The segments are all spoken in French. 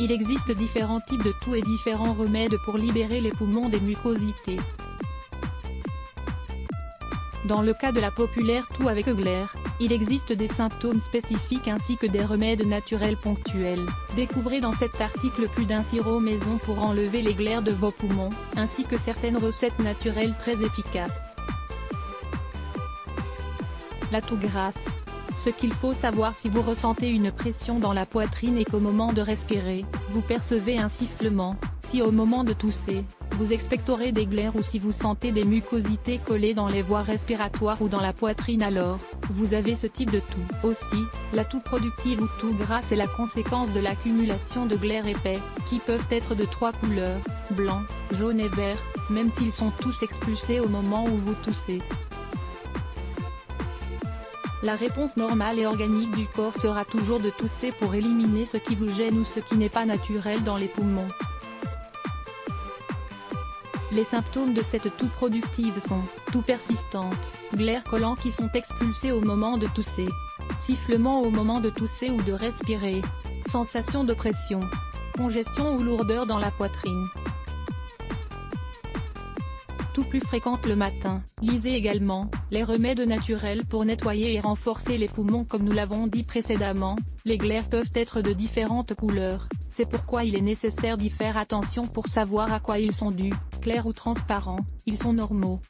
Il existe différents types de toux et différents remèdes pour libérer les poumons des mucosités. Dans le cas de la populaire toux avec glaire, il existe des symptômes spécifiques ainsi que des remèdes naturels ponctuels. Découvrez dans cet article plus d'un sirop maison pour enlever les glaires de vos poumons, ainsi que certaines recettes naturelles très efficaces. La toux grasse. Ce qu'il faut savoir si vous ressentez une pression dans la poitrine et qu'au moment de respirer, vous percevez un sifflement, si au moment de tousser, vous expectorez des glaires ou si vous sentez des mucosités collées dans les voies respiratoires ou dans la poitrine alors, vous avez ce type de toux. Aussi, la toux productive ou toux grasse est la conséquence de l'accumulation de glaires épais, qui peuvent être de 3 couleurs, blanc, jaune et vert, même s'ils sont tous expulsés au moment où vous toussez. La réponse normale et organique du corps sera toujours de tousser pour éliminer ce qui vous gêne ou ce qui n'est pas naturel dans les poumons. Les symptômes de cette toux productive sont, toux persistante, glaires collants qui sont expulsés au moment de tousser, sifflement au moment de tousser ou de respirer, sensation de pression, congestion ou lourdeur dans la poitrine. Toux plus fréquente le matin. Lisez également, les remèdes naturels pour nettoyer et renforcer les poumons comme nous l'avons dit précédemment, les glaires peuvent être de différentes couleurs, c'est pourquoi il est nécessaire d'y faire attention pour savoir à quoi ils sont dus, clairs ou transparents, ils sont normaux.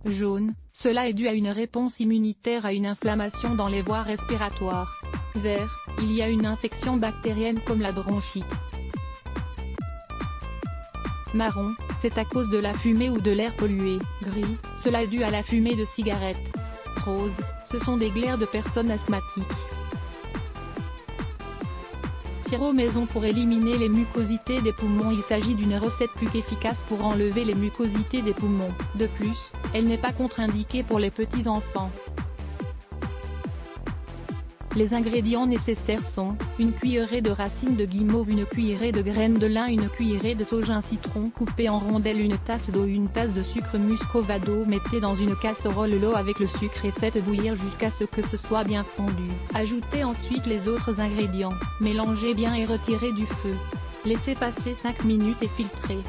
Jaune, cela est dû à une réponse immunitaire à une inflammation dans les voies respiratoires. Vert, il y a une infection bactérienne comme la bronchite. Marron, c'est à cause de la fumée ou de l'air pollué. Gris, cela est dû à la fumée de cigarettes. Rose, ce sont des glaires de personnes asthmatiques. Sirop maison pour éliminer les mucosités des poumons. Il s'agit d'une recette plus qu'efficace pour enlever les mucosités des poumons. De plus, elle n'est pas contre-indiquée pour les petits enfants. Les ingrédients nécessaires sont, une cuillerée de racines de guimauve, une cuillerée de graines de lin, une cuillerée de sauge, un citron coupé en rondelles, une tasse d'eau, une tasse de sucre muscovado. Mettez dans une casserole l'eau avec le sucre et faites bouillir jusqu'à ce que ce soit bien fondu. Ajoutez ensuite les autres ingrédients, mélangez bien et retirez du feu. Laissez passer 5 minutes et filtrez.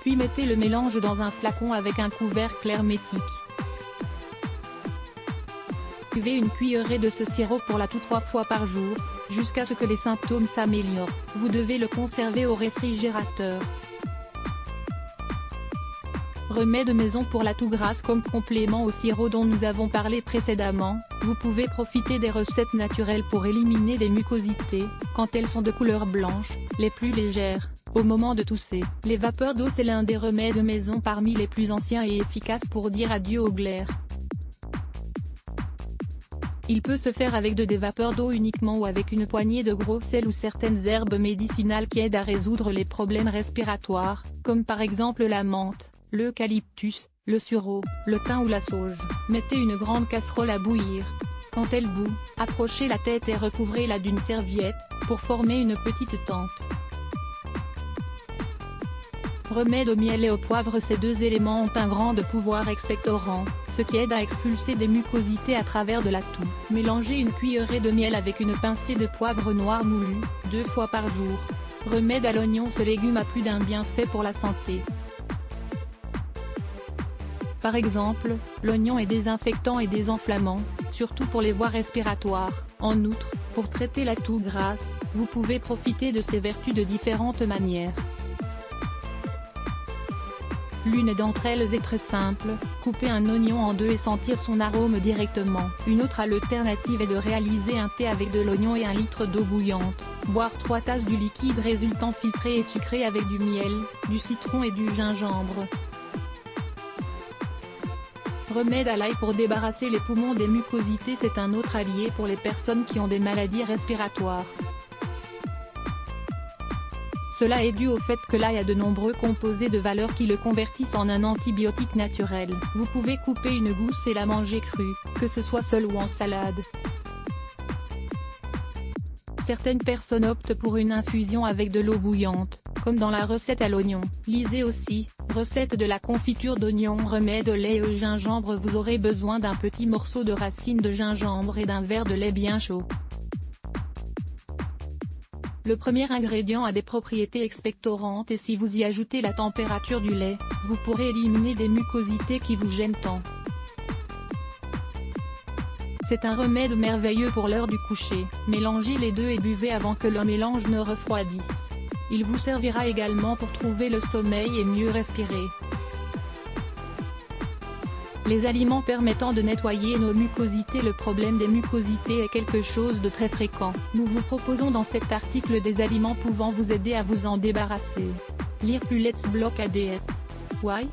Puis mettez le mélange dans un flacon avec un couvercle hermétique. Buvez une cuillerée de ce sirop pour la toux 3 fois par jour, jusqu'à ce que les symptômes s'améliorent. Vous devez le conserver au réfrigérateur. Remède maison pour la toux grasse. Comme complément au sirop dont nous avons parlé précédemment, vous pouvez profiter des recettes naturelles pour éliminer des mucosités, quand elles sont de couleur blanche, les plus légères, au moment de tousser. Les vapeurs d'eau, c'est l'un des remèdes maison parmi les plus anciens et efficaces pour dire adieu aux glaires. Il peut se faire avec des vapeurs d'eau uniquement ou avec une poignée de gros sel ou certaines herbes médicinales qui aident à résoudre les problèmes respiratoires, comme par exemple la menthe, l'eucalyptus, le sureau, le thym ou la sauge. Mettez une grande casserole à bouillir. Quand elle bout, approchez la tête et recouvrez-la d'une serviette, pour former une petite tente. Remède au miel et au poivre. Ces deux éléments ont un grand pouvoir expectorant, ce qui aide à expulser des mucosités à travers de la toux. Mélangez une cuillerée de miel avec une pincée de poivre noir moulu, 2 fois par jour. Remède à l'oignon. Ce légume a plus d'un bienfait pour la santé. Par exemple, l'oignon est désinfectant et désenflammant, surtout pour les voies respiratoires. En outre, pour traiter la toux grasse, vous pouvez profiter de ses vertus de différentes manières. L'une d'entre elles est très simple, couper un oignon en deux et sentir son arôme directement. Une autre alternative est de réaliser un thé avec de l'oignon et 1 litre d'eau bouillante. Boire 3 tasses du liquide résultant filtré et sucré avec du miel, du citron et du gingembre. Remède à l'ail pour débarrasser les poumons des mucosités. C'est un autre allié pour les personnes qui ont des maladies respiratoires. Cela est dû au fait que l'ail a de nombreux composés de valeur qui le convertissent en un antibiotique naturel. Vous pouvez couper une gousse et la manger crue, que ce soit seule ou en salade. Certaines personnes optent pour une infusion avec de l'eau bouillante, comme dans la recette à l'oignon. Lisez aussi, recette de la confiture d'oignon. Remède au lait au gingembre. Vous aurez besoin d'un petit morceau de racine de gingembre et d'un verre de lait bien chaud. Le premier ingrédient a des propriétés expectorantes et si vous y ajoutez la température du lait, vous pourrez éliminer des mucosités qui vous gênent tant. C'est un remède merveilleux pour l'heure du coucher, mélangez les deux et buvez avant que le mélange ne refroidisse. Il vous servira également pour trouver le sommeil et mieux respirer. Les aliments permettant de nettoyer nos mucosités. Le problème des mucosités est quelque chose de très fréquent. Nous vous proposons dans cet article des aliments pouvant vous aider à vous en débarrasser. Lire plus Let's Block ADS. Why?